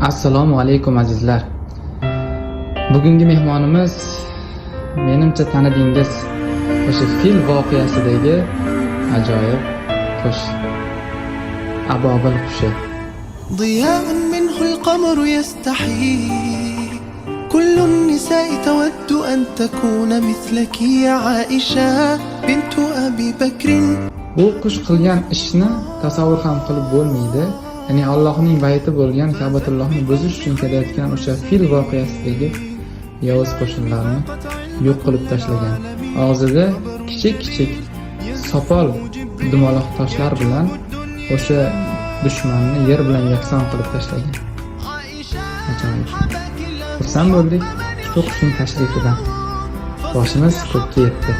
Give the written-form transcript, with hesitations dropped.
Assalomu alaykum azizlar. Bugungi mehmonimiz menimcha tanidingiz o'sha fil voqeasidagi ajoyib qush. Abobil qushi. ضياء منه القمر يستحي كل النساء تود أن تكون مثلك يا عائشة بنت أبي بكر. Bu qush qilgan ishni tasavvur ham qilib bo'lmaydi. Ya'ni Allohning bayti bo'lgan Ka'batullohni buzish uchun kelayotgan o'sha fil voqeasidagi yovuz qo'shinlarni yo'q qilib tashlagan. Og'zida kichik sopol dumaloq toshlar bilan o'sha dushmanni yer bilan yakson qilib tashlagan. Ajoyib. Xursand bo'ldik shu qushning tashrifidan. Boshimiz ko'kka yetdi.